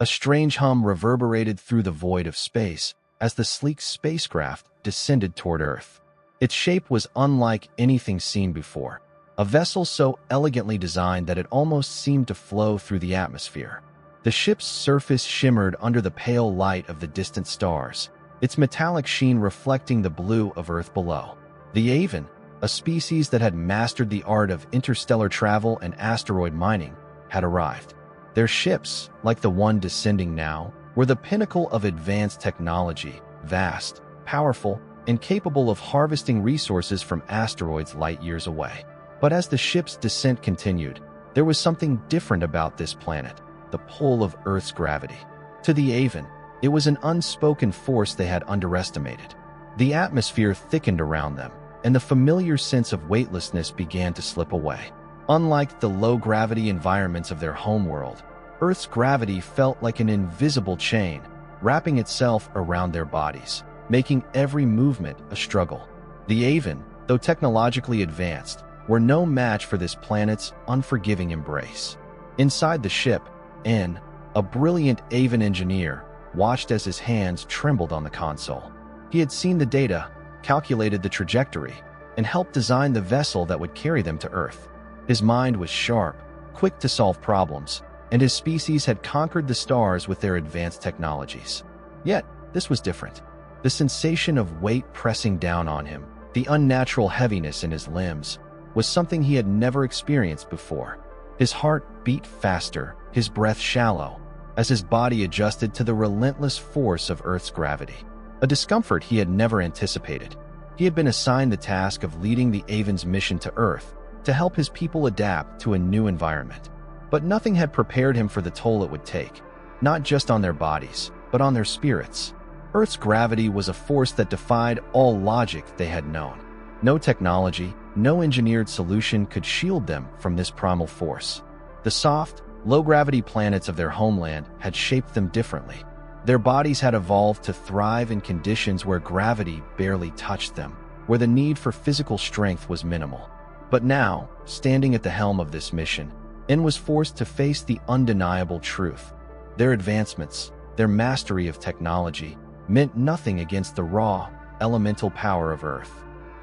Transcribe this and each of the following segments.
A strange hum reverberated through the void of space as the sleek spacecraft descended toward Earth. Its shape was unlike anything seen before, a vessel so elegantly designed that it almost seemed to flow through the atmosphere. The ship's surface shimmered under the pale light of the distant stars, its metallic sheen reflecting the blue of Earth below. The Aven, a species that had mastered the art of interstellar travel and asteroid mining, had arrived. Their ships, like the one descending now, were the pinnacle of advanced technology, vast, powerful, and capable of harvesting resources from asteroids light years away. But as the ship's descent continued, there was something different about this planet, the pull of Earth's gravity. To the Aven, it was an unspoken force they had underestimated. The atmosphere thickened around them, and the familiar sense of weightlessness began to slip away. Unlike the low-gravity environments of their homeworld, Earth's gravity felt like an invisible chain, wrapping itself around their bodies, making every movement a struggle. The Aven, though technologically advanced, were no match for this planet's unforgiving embrace. Inside the ship, N, a brilliant Aven engineer, watched as his hands trembled on the console. He had seen the data, calculated the trajectory, and helped design the vessel that would carry them to Earth. His mind was sharp, quick to solve problems, and his species had conquered the stars with their advanced technologies. Yet, this was different. The sensation of weight pressing down on him, the unnatural heaviness in his limbs, was something he had never experienced before. His heart beat faster, his breath shallow, as his body adjusted to the relentless force of Earth's gravity. A discomfort he had never anticipated. He had been assigned the task of leading the Aven's mission to Earth to help his people adapt to a new environment. But nothing had prepared him for the toll it would take, not just on their bodies, but on their spirits. Earth's gravity was a force that defied all logic they had known. No technology, no engineered solution could shield them from this primal force. The soft, low-gravity planets of their homeland had shaped them differently. Their bodies had evolved to thrive in conditions where gravity barely touched them, where the need for physical strength was minimal. But now, standing at the helm of this mission, N was forced to face the undeniable truth. Their advancements, their mastery of technology, meant nothing against the raw, elemental power of Earth.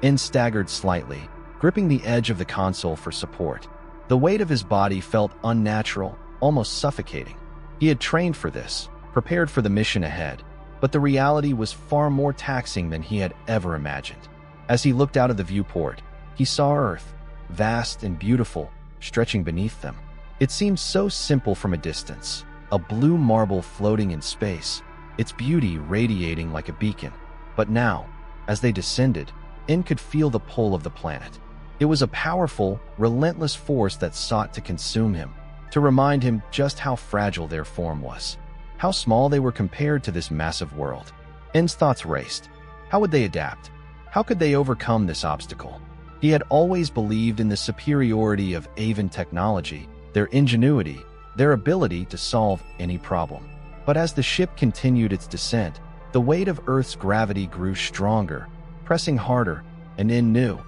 N staggered slightly, gripping the edge of the console for support. The weight of his body felt unnatural, almost suffocating. He had trained for this, prepared for the mission ahead, but the reality was far more taxing than he had ever imagined. As he looked out of the viewport, he saw Earth, vast and beautiful, stretching beneath them. It seemed so simple from a distance, a blue marble floating in space, its beauty radiating like a beacon. But now, as they descended, N could feel the pull of the planet. It was a powerful, relentless force that sought to consume him, to remind him just how fragile their form was, how small they were compared to this massive world. N's thoughts raced. How would they adapt? How could they overcome this obstacle? He had always believed in the superiority of Aven technology, their ingenuity, their ability to solve any problem. But as the ship continued its descent, the weight of Earth's gravity grew stronger, pressing harder, and N knew,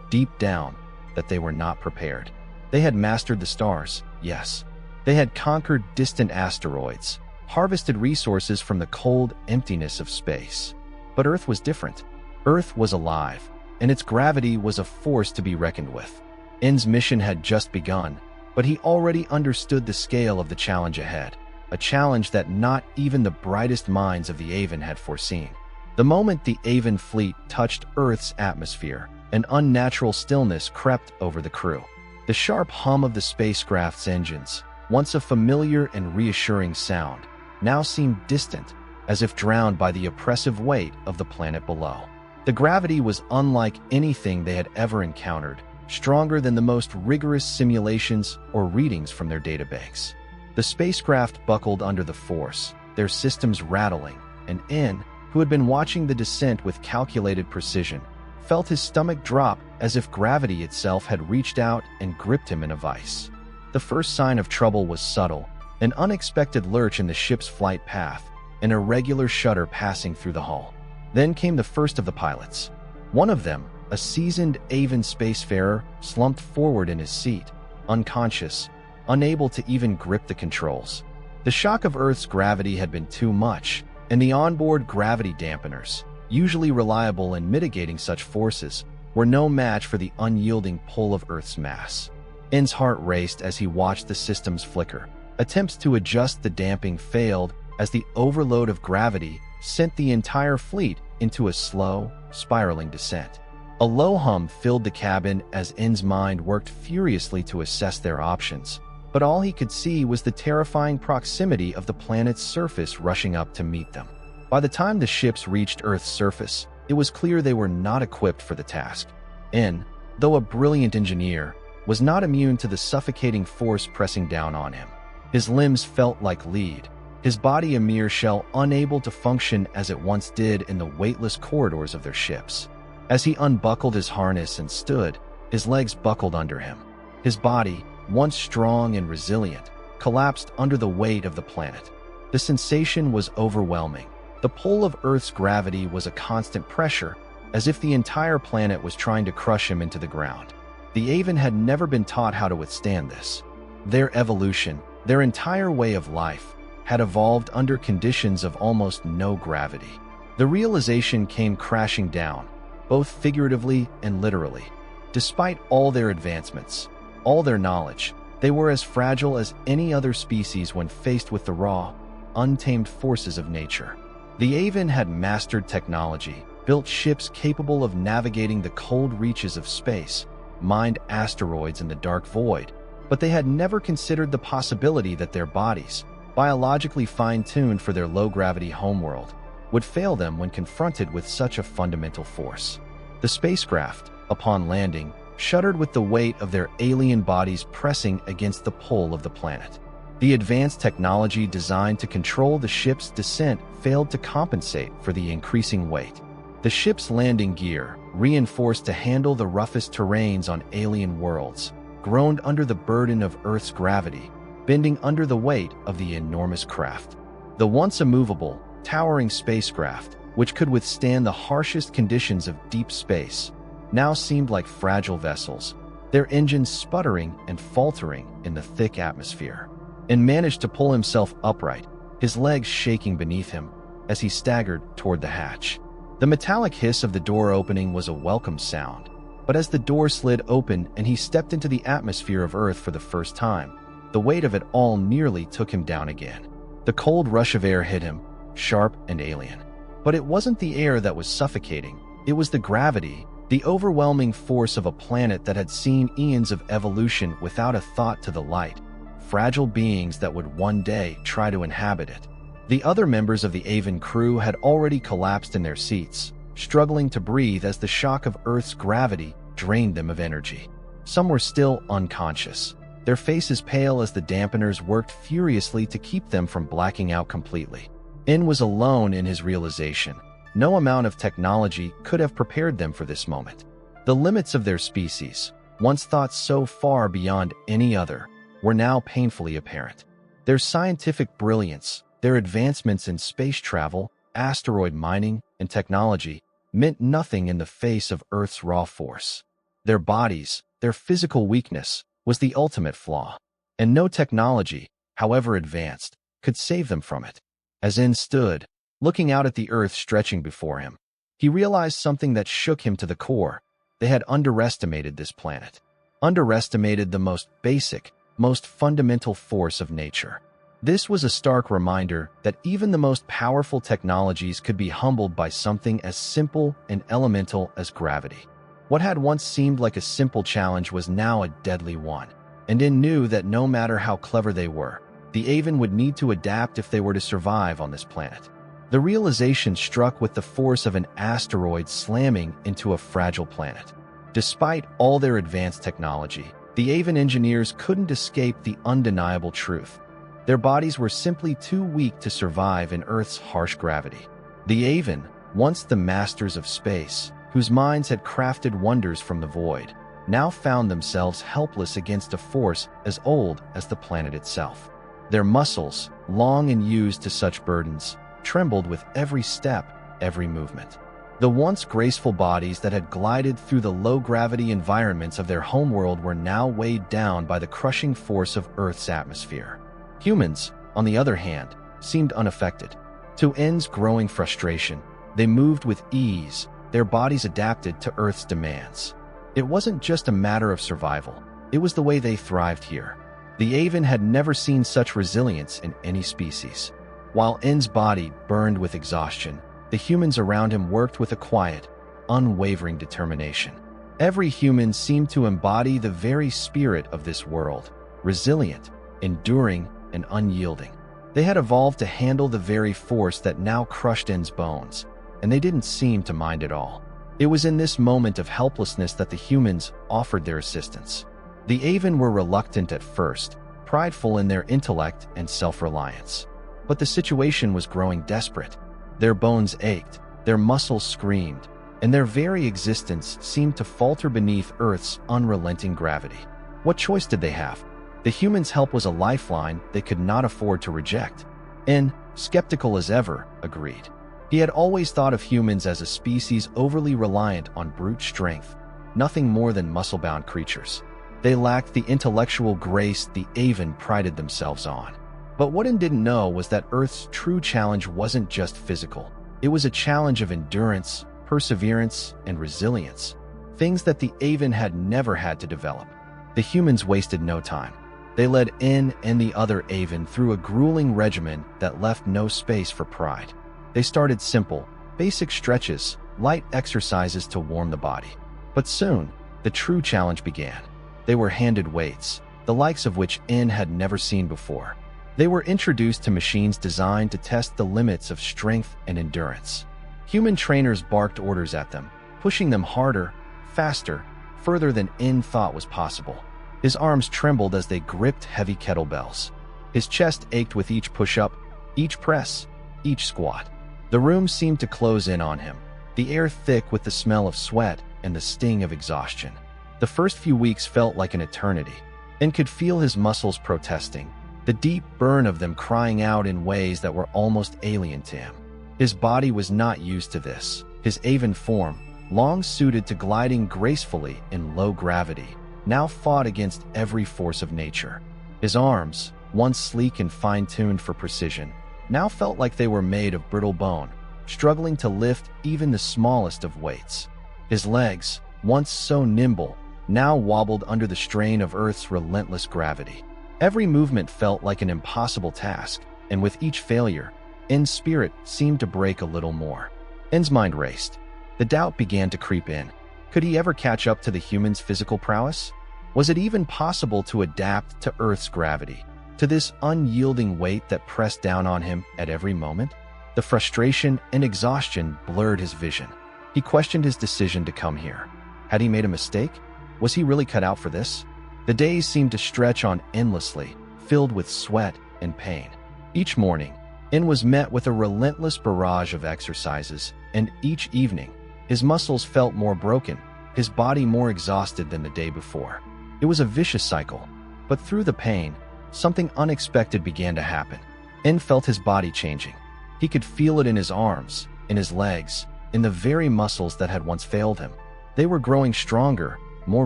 deep down, that they were not prepared. They had mastered the stars, yes. They had conquered distant asteroids, harvested resources from the cold emptiness of space. But Earth was different. Earth was alive, and its gravity was a force to be reckoned with. N's mission had just begun, but he already understood the scale of the challenge ahead, a challenge that not even the brightest minds of the Aven had foreseen. The moment the Aven fleet touched Earth's atmosphere, an unnatural stillness crept over the crew. The sharp hum of the spacecraft's engines, once a familiar and reassuring sound, now seemed distant, as if drowned by the oppressive weight of the planet below. The gravity was unlike anything they had ever encountered, stronger than the most rigorous simulations or readings from their databanks. The spacecraft buckled under the force, their systems rattling, and N, who had been watching the descent with calculated precision, felt his stomach drop as if gravity itself had reached out and gripped him in a vice. The first sign of trouble was subtle, an unexpected lurch in the ship's flight path, an irregular shudder passing through the hull. Then came the first of the pilots. One of them, a seasoned Aven spacefarer, slumped forward in his seat, unconscious, unable to even grip the controls. The shock of Earth's gravity had been too much, and the onboard gravity dampeners, usually reliable in mitigating such forces, were no match for the unyielding pull of Earth's mass. N's heart raced as he watched the systems flicker. Attempts to adjust the damping failed as the overload of gravity sent the entire fleet into a slow, spiraling descent. A low hum filled the cabin as N's mind worked furiously to assess their options, but all he could see was the terrifying proximity of the planet's surface rushing up to meet them. By the time the ships reached Earth's surface, it was clear they were not equipped for the task. N, though a brilliant engineer, was not immune to the suffocating force pressing down on him. His limbs felt like lead, his body a mere shell unable to function as it once did in the weightless corridors of their ships. As he unbuckled his harness and stood, his legs buckled under him. His body, once strong and resilient, collapsed under the weight of the planet. The sensation was overwhelming. The pull of Earth's gravity was a constant pressure, as if the entire planet was trying to crush him into the ground. The Aven had never been taught how to withstand this. Their evolution, their entire way of life, had evolved under conditions of almost no gravity. The realization came crashing down, both figuratively and literally. Despite all their advancements, all their knowledge, they were as fragile as any other species when faced with the raw, untamed forces of nature. The Aven had mastered technology, built ships capable of navigating the cold reaches of space, mined asteroids in the dark void, but they had never considered the possibility that their bodies, biologically fine-tuned for their low-gravity homeworld, would fail them when confronted with such a fundamental force. The spacecraft, upon landing, shuddered with the weight of their alien bodies pressing against the pull of the planet. The advanced technology designed to control the ship's descent failed to compensate for the increasing weight. The ship's landing gear, reinforced to handle the roughest terrains on alien worlds, groaned under the burden of Earth's gravity, bending under the weight of the enormous craft. The once immovable, towering spacecraft, which could withstand the harshest conditions of deep space, now seemed like fragile vessels, their engines sputtering and faltering in the thick atmosphere. And managed to pull himself upright, his legs shaking beneath him, as he staggered toward the hatch. The metallic hiss of the door opening was a welcome sound, but as the door slid open and he stepped into the atmosphere of Earth for the first time, the weight of it all nearly took him down again. The cold rush of air hit him, sharp and alien. But it wasn't the air that was suffocating, it was the gravity, the overwhelming force of a planet that had seen eons of evolution without a thought to the light, fragile beings that would one day try to inhabit it. The other members of the Aven crew had already collapsed in their seats, struggling to breathe as the shock of Earth's gravity drained them of energy. Some were still unconscious, their faces pale as the dampeners worked furiously to keep them from blacking out completely. N was alone in his realization. No amount of technology could have prepared them for this moment. The limits of their species, once thought so far beyond any other, were now painfully apparent. Their scientific brilliance, their advancements in space travel, asteroid mining, and technology meant nothing in the face of Earth's raw force. Their bodies, their physical weakness, was the ultimate flaw, and no technology, however advanced, could save them from it. As N stood, looking out at the Earth stretching before him, he realized something that shook him to the core. They had underestimated this planet, underestimated the most basic, most fundamental force of nature. This was a stark reminder that even the most powerful technologies could be humbled by something as simple and elemental as gravity. What had once seemed like a simple challenge was now a deadly one, and N knew that no matter how clever they were, the Aven would need to adapt if they were to survive on this planet. The realization struck with the force of an asteroid slamming into a fragile planet. Despite all their advanced technology, the Aven engineers couldn't escape the undeniable truth. Their bodies were simply too weak to survive in Earth's harsh gravity. The Aven, once the masters of space, whose minds had crafted wonders from the void, now found themselves helpless against a force as old as the planet itself. Their muscles, long and used to such burdens, trembled with every step, every movement. The once graceful bodies that had glided through the low-gravity environments of their homeworld were now weighed down by the crushing force of Earth's atmosphere. Humans, on the other hand, seemed unaffected. To N's growing frustration, they moved with ease, their bodies adapted to Earth's demands. It wasn't just a matter of survival, it was the way they thrived here. The Aven had never seen such resilience in any species. While N's body burned with exhaustion, the humans around him worked with a quiet, unwavering determination. Every human seemed to embody the very spirit of this world, resilient, enduring, and unyielding. They had evolved to handle the very force that now crushed N's bones, and they didn't seem to mind at all. It was in this moment of helplessness that the humans offered their assistance. The Aven were reluctant at first, prideful in their intellect and self-reliance. But the situation was growing desperate. Their bones ached, their muscles screamed, and their very existence seemed to falter beneath Earth's unrelenting gravity. What choice did they have? The humans' help was a lifeline they could not afford to reject. N, skeptical as ever, agreed. He had always thought of humans as a species overly reliant on brute strength, nothing more than muscle-bound creatures. They lacked the intellectual grace the Aven prided themselves on. But what N didn't know was that Earth's true challenge wasn't just physical. It was a challenge of endurance, perseverance, and resilience, things that the Aven had never had to develop. The humans wasted no time. They led N and the other Aven through a grueling regimen that left no space for pride. They started simple, basic stretches, light exercises to warm the body. But soon, the true challenge began. They were handed weights, the likes of which N had never seen before. They were introduced to machines designed to test the limits of strength and endurance. Human trainers barked orders at them, pushing them harder, faster, further than N thought was possible. His arms trembled as they gripped heavy kettlebells. His chest ached with each push-up, each press, each squat. The room seemed to close in on him, the air thick with the smell of sweat and the sting of exhaustion. The first few weeks felt like an eternity, and could feel his muscles protesting, the deep burn of them crying out in ways that were almost alien to him. His body was not used to this. His Aven form, long suited to gliding gracefully in low gravity, now fought against every force of nature. His arms, once sleek and fine-tuned for precision, now felt like they were made of brittle bone, struggling to lift even the smallest of weights. His legs, once so nimble, now wobbled under the strain of Earth's relentless gravity. Every movement felt like an impossible task, and with each failure, N's spirit seemed to break a little more. N's mind raced. The doubt began to creep in. Could he ever catch up to the human's physical prowess? Was it even possible to adapt to Earth's gravity, to this unyielding weight that pressed down on him at every moment? The frustration and exhaustion blurred his vision. He questioned his decision to come here. Had he made a mistake? Was he really cut out for this? The days seemed to stretch on endlessly, filled with sweat and pain. Each morning, N was met with a relentless barrage of exercises, and each evening, his muscles felt more broken, his body more exhausted than the day before. It was a vicious cycle, but through the pain, something unexpected began to happen. N felt his body changing. He could feel it in his arms, in his legs, in the very muscles that had once failed him. They were growing stronger, more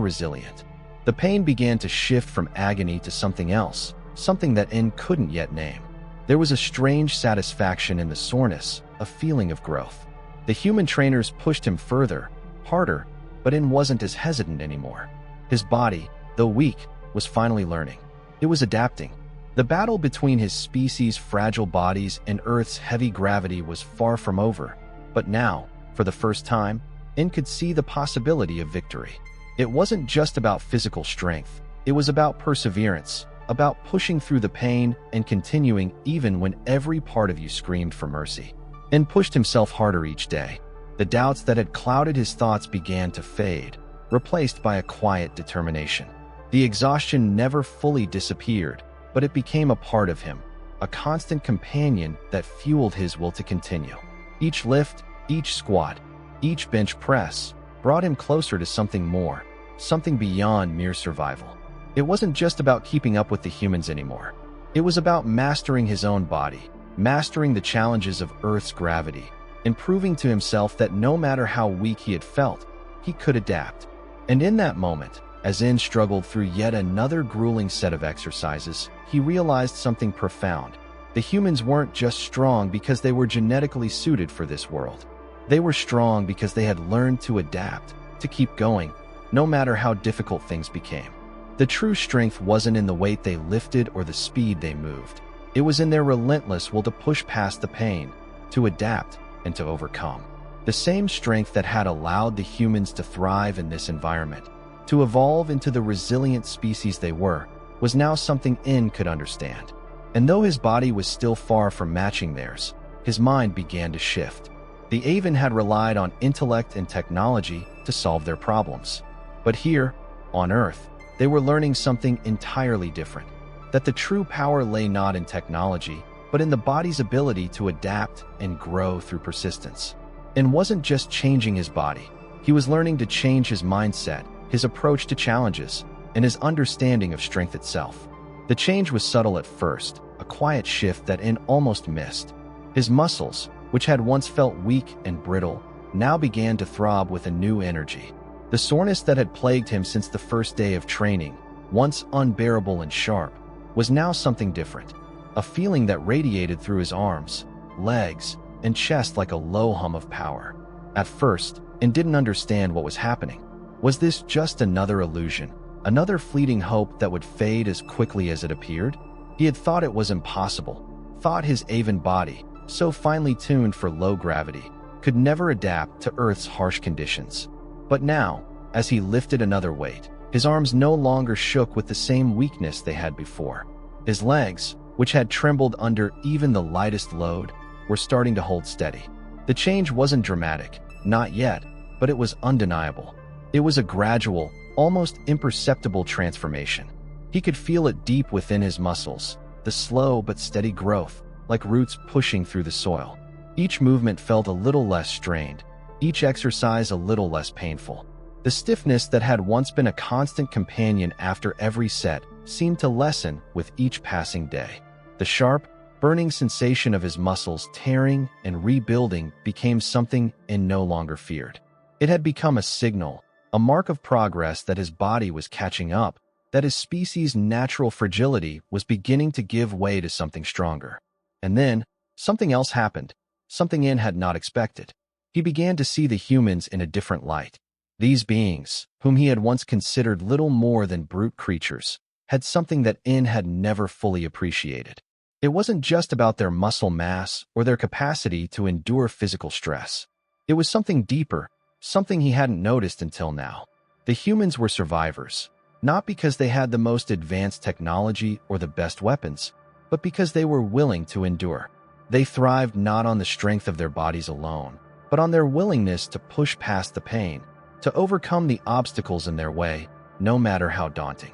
resilient. The pain began to shift from agony to something else, something that N couldn't yet name. There was a strange satisfaction in the soreness, a feeling of growth. The human trainers pushed him further, harder, but N wasn't as hesitant anymore. His body, though weak, was finally learning. It was adapting. The battle between his species' fragile bodies and Earth's heavy gravity was far from over, but now, for the first time, N could see the possibility of victory. It wasn't just about physical strength. It was about perseverance, about pushing through the pain and continuing even when every part of you screamed for mercy. N pushed himself harder each day. The doubts that had clouded his thoughts began to fade, replaced by a quiet determination. The exhaustion never fully disappeared, but it became a part of him, a constant companion that fueled his will to continue. Each lift, each squat, each bench press brought him closer to something more, something beyond mere survival. It wasn't just about keeping up with the humans anymore. It was about mastering his own body, mastering the challenges of Earth's gravity, and proving to himself that no matter how weak he had felt, he could adapt. And in that moment, as N struggled through yet another grueling set of exercises, he realized something profound. The humans weren't just strong because they were genetically suited for this world. They were strong because they had learned to adapt, to keep going, no matter how difficult things became. The true strength wasn't in the weight they lifted or the speed they moved. It was in their relentless will to push past the pain, to adapt, and to overcome. The same strength that had allowed the humans to thrive in this environment, to evolve into the resilient species they were, was now something In could understand. And though his body was still far from matching theirs, his mind began to shift. The Aven had relied on intellect and technology to solve their problems. But here, on Earth, they were learning something entirely different. That the true power lay not in technology, but in the body's ability to adapt and grow through persistence. And wasn't just changing his body. He was learning to change his mindset, his approach to challenges, and his understanding of strength itself. The change was subtle at first, a quiet shift that In almost missed. His muscles, which had once felt weak and brittle, now began to throb with a new energy. The soreness that had plagued him since the first day of training, once unbearable and sharp, was now something different. A feeling that radiated through his arms, legs, and chest like a low hum of power. At first, In didn't understand what was happening. Was this just another illusion, another fleeting hope that would fade as quickly as it appeared? He had thought it was impossible, thought his Aven body, so finely tuned for low gravity, could never adapt to Earth's harsh conditions. But now, as he lifted another weight, his arms no longer shook with the same weakness they had before. His legs, which had trembled under even the lightest load, were starting to hold steady. The change wasn't dramatic, not yet, but it was undeniable. It was a gradual, almost imperceptible transformation. He could feel it deep within his muscles, the slow but steady growth, like roots pushing through the soil. Each movement felt a little less strained, each exercise a little less painful. The stiffness that had once been a constant companion after every set seemed to lessen with each passing day. The sharp, burning sensation of his muscles tearing and rebuilding became something In no longer feared. It had become a signal, a mark of progress that his body was catching up, that his species' natural fragility was beginning to give way to something stronger. And then, something else happened, something In had not expected. He began to see the humans in a different light. These beings, whom he had once considered little more than brute creatures, had something that In had never fully appreciated. It wasn't just about their muscle mass or their capacity to endure physical stress. It was something deeper, something he hadn't noticed until now. The humans were survivors, not because they had the most advanced technology or the best weapons, but because they were willing to endure. They thrived not on the strength of their bodies alone, but on their willingness to push past the pain, to overcome the obstacles in their way, no matter how daunting.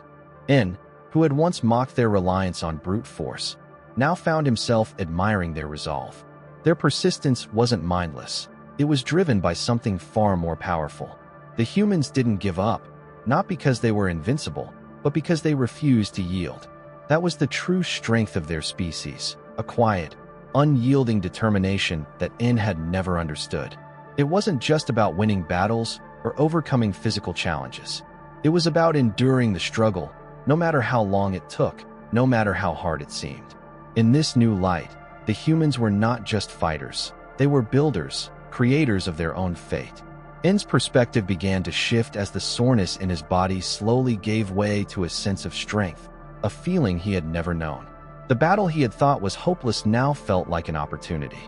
In, who had once mocked their reliance on brute force, now found himself admiring their resolve. Their persistence wasn't mindless. It was driven by something far more powerful. The humans didn't give up, not because they were invincible, but because they refused to yield. That was the true strength of their species, a quiet, unyielding determination that In had never understood. It wasn't just about winning battles or overcoming physical challenges. It was about enduring the struggle, no matter how long it took, no matter how hard it seemed. In this new light, the humans were not just fighters. They were builders, creators of their own fate. In's perspective began to shift as the soreness in his body slowly gave way to a sense of strength, a feeling he had never known. The battle he had thought was hopeless now felt like an opportunity.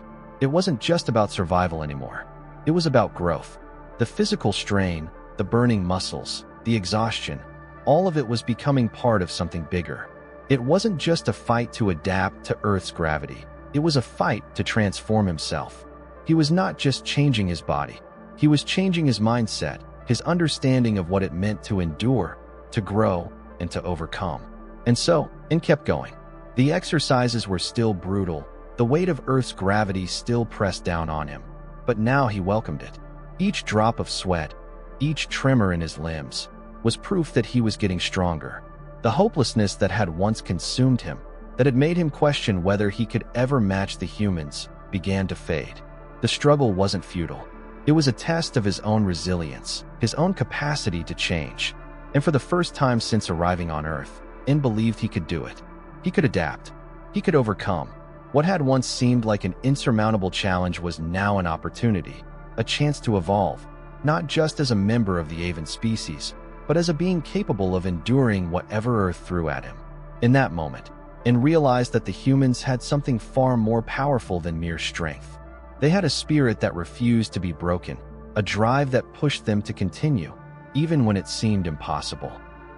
It wasn't just about survival anymore. It was about growth. The physical strain, the burning muscles, the exhaustion, all of it was becoming part of something bigger. It wasn't just a fight to adapt to Earth's gravity. It was a fight to transform himself. He was not just changing his body. He was changing his mindset, his understanding of what it meant to endure, to grow, and to overcome. And so, In kept going. The exercises were still brutal, the weight of Earth's gravity still pressed down on him. But now he welcomed it. Each drop of sweat, each tremor in his limbs, was proof that he was getting stronger. The hopelessness that had once consumed him, that had made him question whether he could ever match the humans, began to fade. The struggle wasn't futile. It was a test of his own resilience, his own capacity to change. And for the first time since arriving on Earth, In believed he could do it. He could adapt. He could overcome. What had once seemed like an insurmountable challenge was now an opportunity, a chance to evolve, not just as a member of the Aven species, but as a being capable of enduring whatever Earth threw at him. In that moment, and realized that the humans had something far more powerful than mere strength. They had a spirit that refused to be broken, a drive that pushed them to continue, even when it seemed impossible.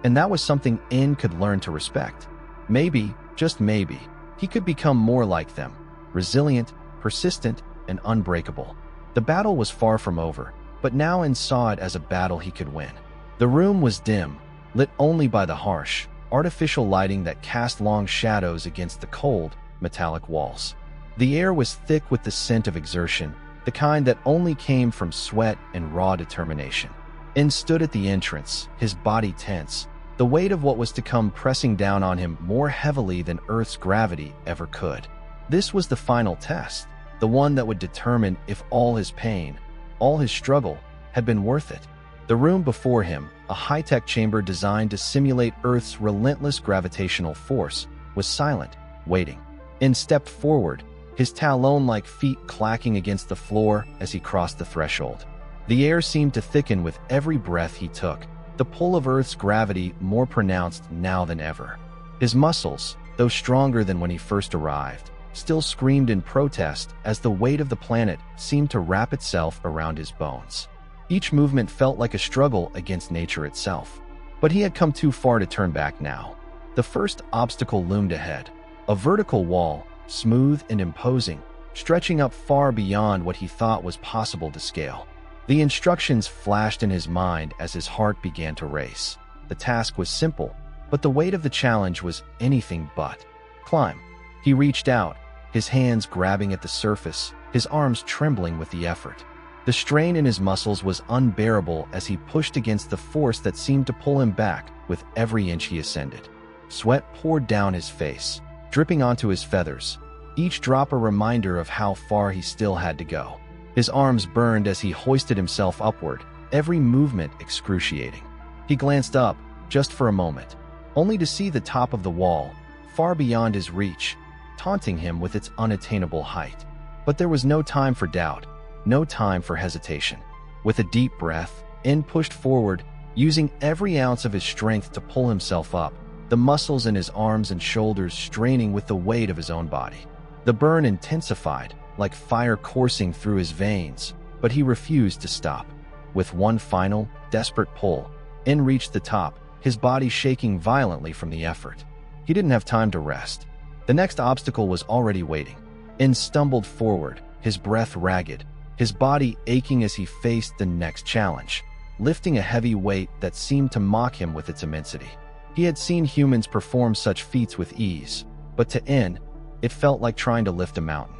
And that was something En could learn to respect. Maybe, just maybe, he could become more like them, resilient, persistent, and unbreakable. The battle was far from over, but now En saw it as a battle he could win. The room was dim, lit only by the harsh, artificial lighting that cast long shadows against the cold, metallic walls. The air was thick with the scent of exertion, the kind that only came from sweat and raw determination. En stood at the entrance, his body tense, the weight of what was to come pressing down on him more heavily than Earth's gravity ever could. This was the final test, the one that would determine if all his pain, all his struggle, had been worth it. The room before him, a high-tech chamber designed to simulate Earth's relentless gravitational force, was silent, waiting. En stepped forward, his talon-like feet clacking against the floor as he crossed the threshold. The air seemed to thicken with every breath he took, the pull of Earth's gravity more pronounced now than ever. His muscles, though stronger than when he first arrived, still screamed in protest as the weight of the planet seemed to wrap itself around his bones. Each movement felt like a struggle against nature itself. But he had come too far to turn back now. The first obstacle loomed ahead, a vertical wall, smooth and imposing, stretching up far beyond what he thought was possible to scale. The instructions flashed in his mind as his heart began to race. The task was simple, but the weight of the challenge was anything but. Climb. He reached out, his hands grabbing at the surface, his arms trembling with the effort. The strain in his muscles was unbearable as he pushed against the force that seemed to pull him back with every inch he ascended. Sweat poured down his face, dripping onto his feathers, each drop a reminder of how far he still had to go. His arms burned as he hoisted himself upward, every movement excruciating. He glanced up, just for a moment, only to see the top of the wall, far beyond his reach, taunting him with its unattainable height. But there was no time for doubt, no time for hesitation. With a deep breath, En pushed forward, using every ounce of his strength to pull himself up, the muscles in his arms and shoulders straining with the weight of his own body. The burn intensified, like fire coursing through his veins, but he refused to stop. With one final, desperate pull, En reached the top, his body shaking violently from the effort. He didn't have time to rest. The next obstacle was already waiting. En stumbled forward, his breath ragged, his body aching as he faced the next challenge, lifting a heavy weight that seemed to mock him with its immensity. He had seen humans perform such feats with ease, but to En, it felt like trying to lift a mountain.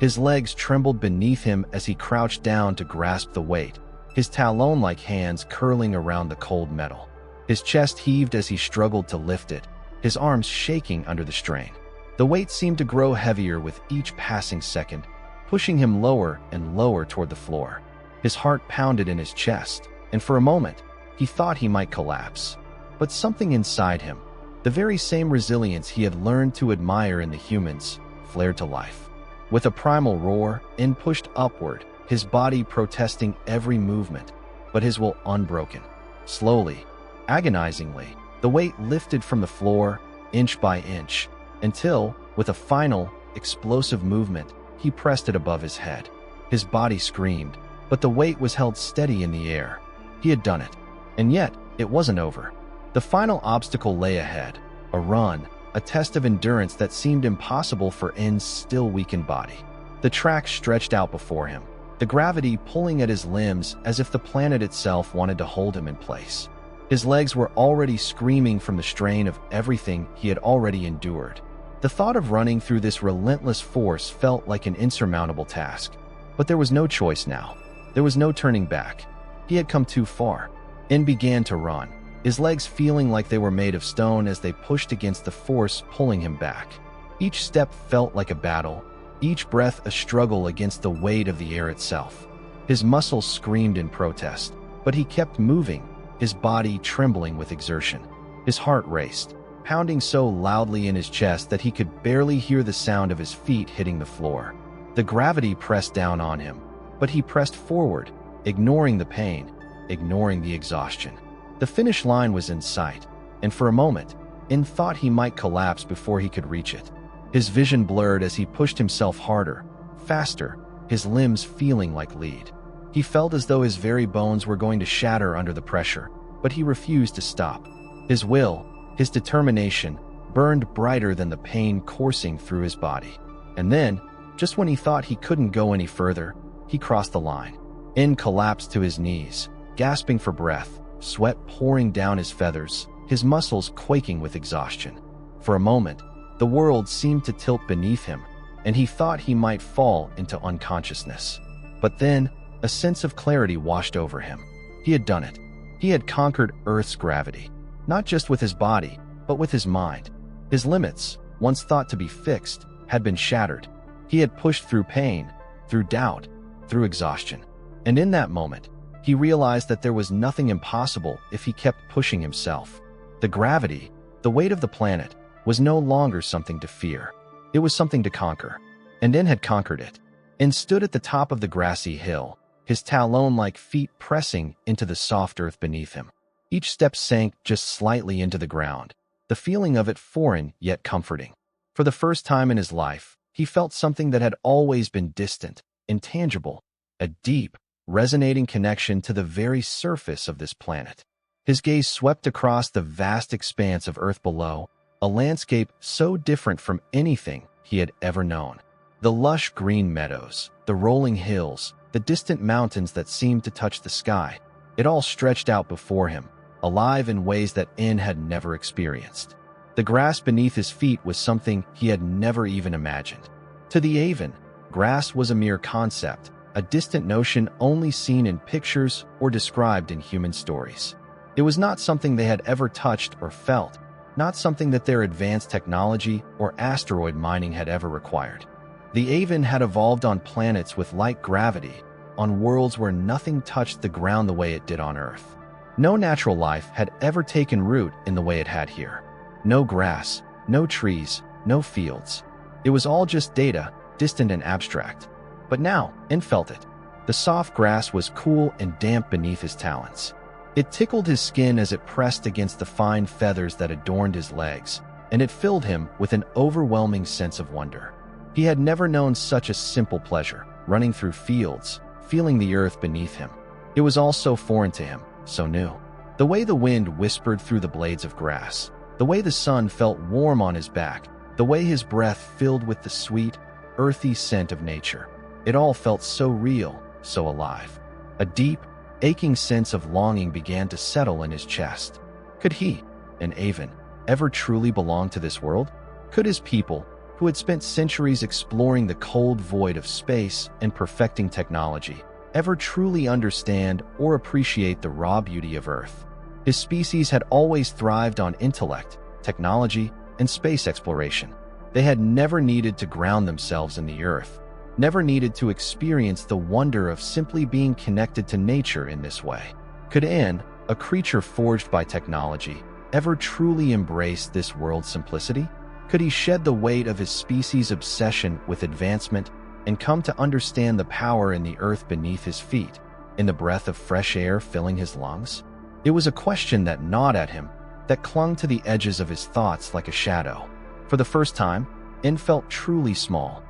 His legs trembled beneath him as he crouched down to grasp the weight, his talon-like hands curling around the cold metal. His chest heaved as he struggled to lift it, his arms shaking under the strain. The weight seemed to grow heavier with each passing second, pushing him lower and lower toward the floor. His heart pounded in his chest, and for a moment, he thought he might collapse. But something inside him, the very same resilience he had learned to admire in the humans, flared to life. With a primal roar, En pushed upward, his body protesting every movement, but his will unbroken. Slowly, agonizingly, the weight lifted from the floor, inch by inch, until, with a final, explosive movement, he pressed it above his head. His body screamed, but the weight was held steady in the air. He had done it, and yet it wasn't over. The final obstacle lay ahead, a run, a test of endurance that seemed impossible for En's still weakened body. The track stretched out before him, the gravity pulling at his limbs as if the planet itself wanted to hold him in place. His legs were already screaming from the strain of everything he had already endured. The thought of running through this relentless force felt like an insurmountable task. But there was no choice now. There was no turning back. He had come too far. En began to run, his legs feeling like they were made of stone as they pushed against the force pulling him back. Each step felt like a battle, each breath a struggle against the weight of the air itself. His muscles screamed in protest, but he kept moving, his body trembling with exertion. His heart raced, pounding so loudly in his chest that he could barely hear the sound of his feet hitting the floor. The gravity pressed down on him, but he pressed forward, ignoring the pain, ignoring the exhaustion. The finish line was in sight, and for a moment, In thought he might collapse before he could reach it. His vision blurred as he pushed himself harder, faster, his limbs feeling like lead. He felt as though his very bones were going to shatter under the pressure, but he refused to stop. His will, his determination, burned brighter than the pain coursing through his body. And then, just when he thought he couldn't go any further, he crossed the line. In collapsed to his knees, gasping for breath, sweat pouring down his feathers, his muscles quaking with exhaustion. For a moment, the world seemed to tilt beneath him, and he thought he might fall into unconsciousness. But then, a sense of clarity washed over him. He had done it. He had conquered Earth's gravity, not just with his body, but with his mind. His limits, once thought to be fixed, had been shattered. He had pushed through pain, through doubt, through exhaustion. And in that moment, he realized that there was nothing impossible if he kept pushing himself. The gravity, the weight of the planet, was no longer something to fear. It was something to conquer. And In had conquered it, and stood at the top of the grassy hill, his talon-like feet pressing into the soft earth beneath him. Each step sank just slightly into the ground, the feeling of it foreign yet comforting. For the first time in his life, he felt something that had always been distant, intangible, a deep, resonating connection to the very surface of this planet. His gaze swept across the vast expanse of earth below, a landscape so different from anything he had ever known. The lush green meadows, the rolling hills, the distant mountains that seemed to touch the sky, it all stretched out before him, alive in ways that In had never experienced. The grass beneath his feet was something he had never even imagined. To the Aven, grass was a mere concept, a distant notion only seen in pictures or described in human stories. It was not something they had ever touched or felt, not something that their advanced technology or asteroid mining had ever required. The Aven had evolved on planets with light gravity, on worlds where nothing touched the ground the way it did on Earth. No natural life had ever taken root in the way it had here. No grass, no trees, no fields. It was all just data, distant and abstract. But now, In felt it. The soft grass was cool and damp beneath his talons. It tickled his skin as it pressed against the fine feathers that adorned his legs, and it filled him with an overwhelming sense of wonder. He had never known such a simple pleasure, running through fields, feeling the earth beneath him. It was all so foreign to him, so new. The way the wind whispered through the blades of grass, the way the sun felt warm on his back, the way his breath filled with the sweet, earthy scent of nature. It all felt so real, so alive. A deep, aching sense of longing began to settle in his chest. Could he, an Aven, ever truly belong to this world? Could his people, who had spent centuries exploring the cold void of space and perfecting technology, ever truly understand or appreciate the raw beauty of Earth? His species had always thrived on intellect, technology, and space exploration. They had never needed to ground themselves in the Earth, never needed to experience the wonder of simply being connected to nature in this way. Could In, a creature forged by technology, ever truly embrace this world's simplicity? Could he shed the weight of his species' obsession with advancement and come to understand the power in the earth beneath his feet, in the breath of fresh air filling his lungs? It was a question that gnawed at him, that clung to the edges of his thoughts like a shadow. For the first time, In felt truly small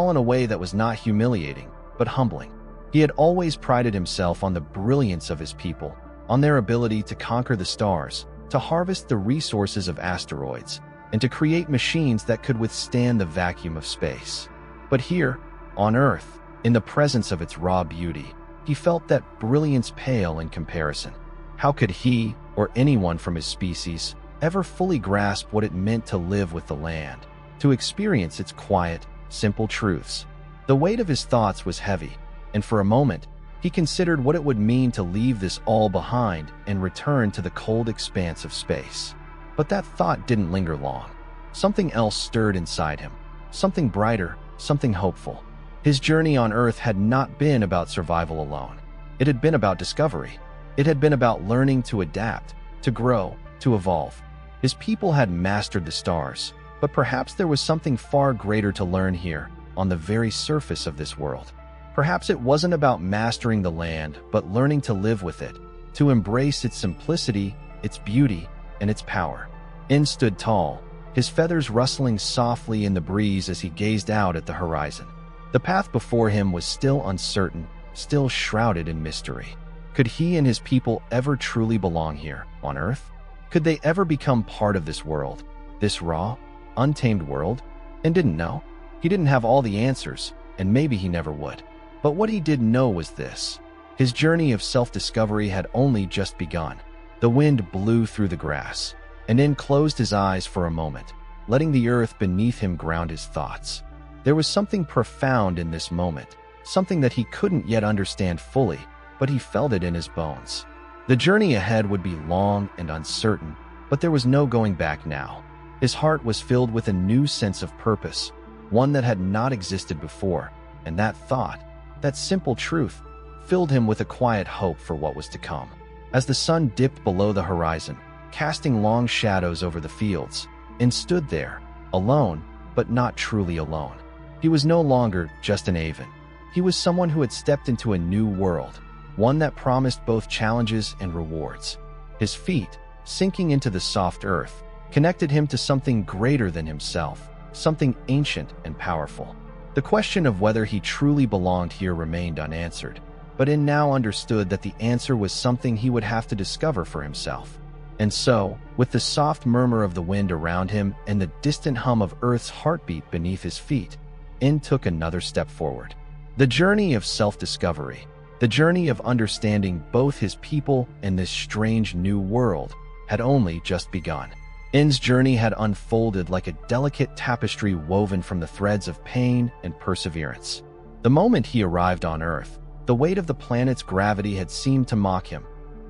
in a way that was not humiliating, but humbling. He had always prided himself on the brilliance of his people, on their ability to conquer the stars, to harvest the resources of asteroids, and to create machines that could withstand the vacuum of space. But here, on Earth, in the presence of its raw beauty, he felt that brilliance pale in comparison. How could he, or anyone from his species, ever fully grasp what it meant to live with the land, to experience its quiet, simple truths? The weight of his thoughts was heavy, and for a moment, he considered what it would mean to leave this all behind and return to the cold expanse of space. But that thought didn't linger long. Something else stirred inside him, something brighter, something hopeful. His journey on Earth had not been about survival alone. It had been about discovery. It had been about learning to adapt, to grow, to evolve. His people had mastered the stars, but perhaps there was something far greater to learn here, on the very surface of this world. Perhaps it wasn't about mastering the land, but learning to live with it, to embrace its simplicity, its beauty, and its power. In stood tall, his feathers rustling softly in the breeze as he gazed out at the horizon. The path before him was still uncertain, still shrouded in mystery. Could he and his people ever truly belong here, on Earth? Could they ever become part of this world, this raw, untamed world? And didn't know. He didn't have all the answers, and maybe he never would. But what he did know was this. His journey of self-discovery had only just begun. The wind blew through the grass, and then closed his eyes for a moment, letting the earth beneath him ground his thoughts. There was something profound in this moment, something that he couldn't yet understand fully, but he felt it in his bones. The journey ahead would be long and uncertain, but there was no going back now. His heart was filled with a new sense of purpose, one that had not existed before, and that thought, that simple truth, filled him with a quiet hope for what was to come. As the sun dipped below the horizon, casting long shadows over the fields, and stood there, alone, but not truly alone. He was no longer just an Aven. He was someone who had stepped into a new world, one that promised both challenges and rewards. His feet, sinking into the soft earth, connected him to something greater than himself, something ancient and powerful. The question of whether he truly belonged here remained unanswered, but In now understood that the answer was something he would have to discover for himself. And so, with the soft murmur of the wind around him and the distant hum of Earth's heartbeat beneath his feet, In took another step forward. The journey of self-discovery, the journey of understanding both his people and this strange new world, had only just begun. In's journey had unfolded like a delicate tapestry woven from the threads of pain and perseverance. The moment he arrived on Earth, the weight of the planet's gravity had seemed to mock him,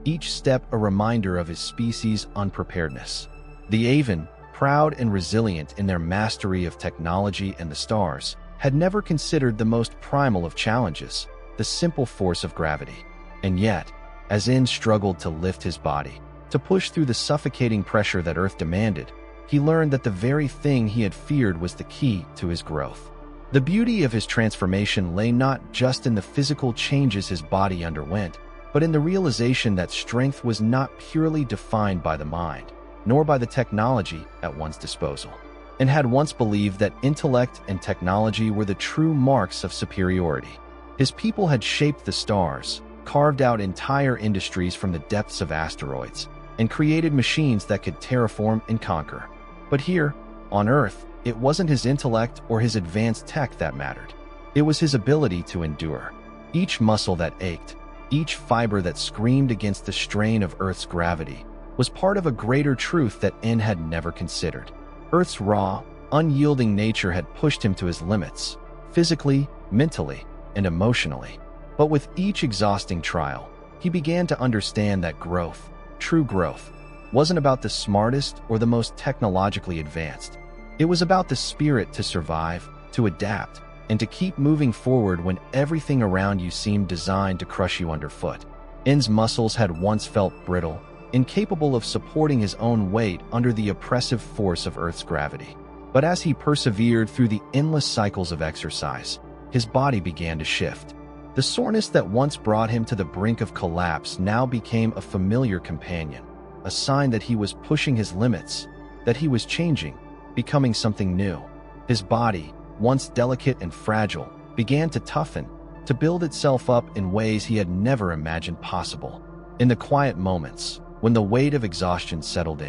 each step a reminder of his species' unpreparedness. The Aven, proud and resilient in their mastery of technology and the stars, had never considered the most primal of challenges, the simple force of gravity. And yet, as In struggled to lift his body, to push through the suffocating pressure that Earth demanded, he learned that the very thing he had feared was the key to his growth. The beauty of his transformation lay not just in the physical changes his body underwent, but in the realization that strength was not purely defined by the mind, nor by the technology at one's disposal, and had once believed that intellect and technology were the true marks of superiority. His people had shaped the stars, carved out entire industries from the depths of asteroids, and created machines that could terraform and conquer. But here, on Earth, it wasn't his intellect or his advanced tech that mattered. It was his ability to endure. Each muscle that ached, each fiber that screamed against the strain of Earth's gravity, was part of a greater truth that In had never considered. Earth's raw, unyielding nature had pushed him to his limits, physically, mentally, and emotionally. But with each exhausting trial, he began to understand that growth, true growth, wasn't about the smartest or the most technologically advanced. It was about the spirit to survive, to adapt, and to keep moving forward when everything around you seemed designed to crush you underfoot. In's muscles had once felt brittle, incapable of supporting his own weight under the oppressive force of Earth's gravity. But as he persevered through the endless cycles of exercise, his body began to shift. The soreness that once brought him to the brink of collapse now became a familiar companion, a sign that he was pushing his limits, that he was changing, becoming something new. His body, once delicate and fragile, began to toughen, to build itself up in ways he had never imagined possible. In the quiet moments, when the weight of exhaustion settled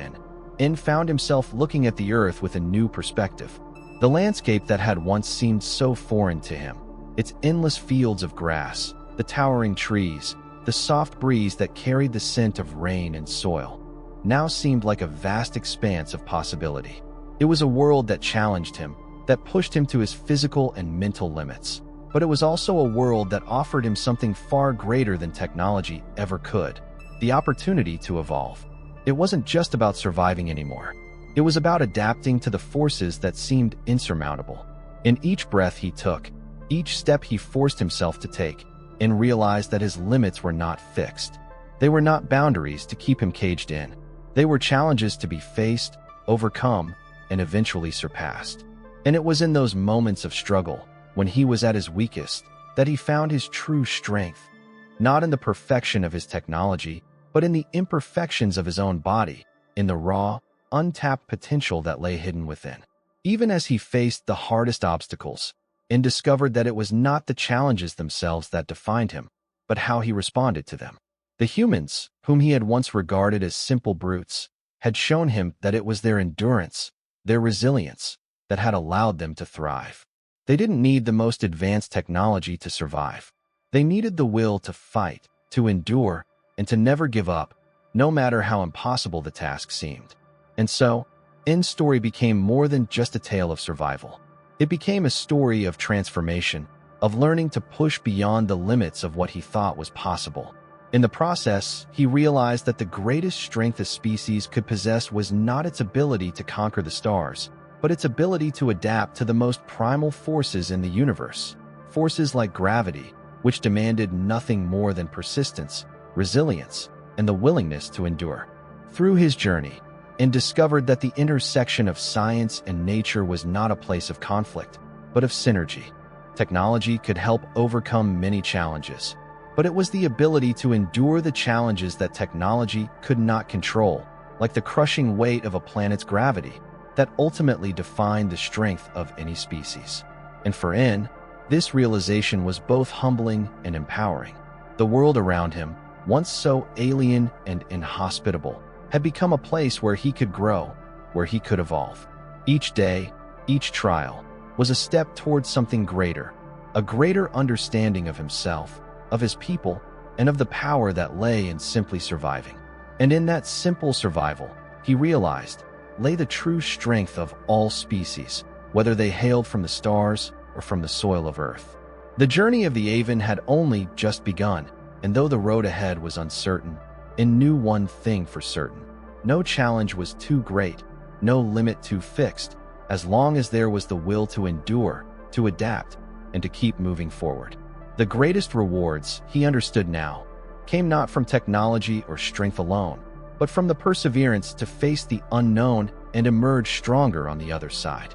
In found himself looking at the Earth with a new perspective. The landscape that had once seemed so foreign to him, its endless fields of grass, the towering trees, the soft breeze that carried the scent of rain and soil, now seemed like a vast expanse of possibility. It was a world that challenged him, that pushed him to his physical and mental limits. But it was also a world that offered him something far greater than technology ever could: the opportunity to evolve. It wasn't just about surviving anymore. It was about adapting to the forces that seemed insurmountable. In each breath he took, each step he forced himself to take, and realized that his limits were not fixed. They were not boundaries to keep him caged in. They were challenges to be faced, overcome, and eventually surpassed. And it was in those moments of struggle, when he was at his weakest, that he found his true strength, not in the perfection of his technology, but in the imperfections of his own body, in the raw, untapped potential that lay hidden within. Even as he faced the hardest obstacles, and discovered that it was not the challenges themselves that defined him, but how he responded to them. The humans, whom he had once regarded as simple brutes, had shown him that it was their endurance, their resilience, that had allowed them to thrive. They didn't need the most advanced technology to survive. They needed the will to fight, to endure, and to never give up, no matter how impossible the task seemed. And so, N's story became more than just a tale of survival. It became a story of transformation, of learning to push beyond the limits of what he thought was possible. In the process, he realized that the greatest strength a species could possess was not its ability to conquer the stars, but its ability to adapt to the most primal forces in the universe. Forces like gravity, which demanded nothing more than persistence, resilience, and the willingness to endure. Through his journey, N discovered that the intersection of science and nature was not a place of conflict, but of synergy. Technology could help overcome many challenges, but it was the ability to endure the challenges that technology could not control, like the crushing weight of a planet's gravity, that ultimately defined the strength of any species. And for N, this realization was both humbling and empowering. The world around him, once so alien and inhospitable, had become a place where he could grow, where he could evolve. Each day, each trial, was a step towards something greater, a greater understanding of himself, of his people, and of the power that lay in simply surviving. And in that simple survival, he realized, lay the true strength of all species, whether they hailed from the stars or from the soil of Earth. The journey of the Aven had only just begun, and though the road ahead was uncertain, N knew one thing for certain. No challenge was too great, no limit too fixed, as long as there was the will to endure, to adapt, and to keep moving forward. The greatest rewards, he understood now, came not from technology or strength alone, but from the perseverance to face the unknown and emerge stronger on the other side.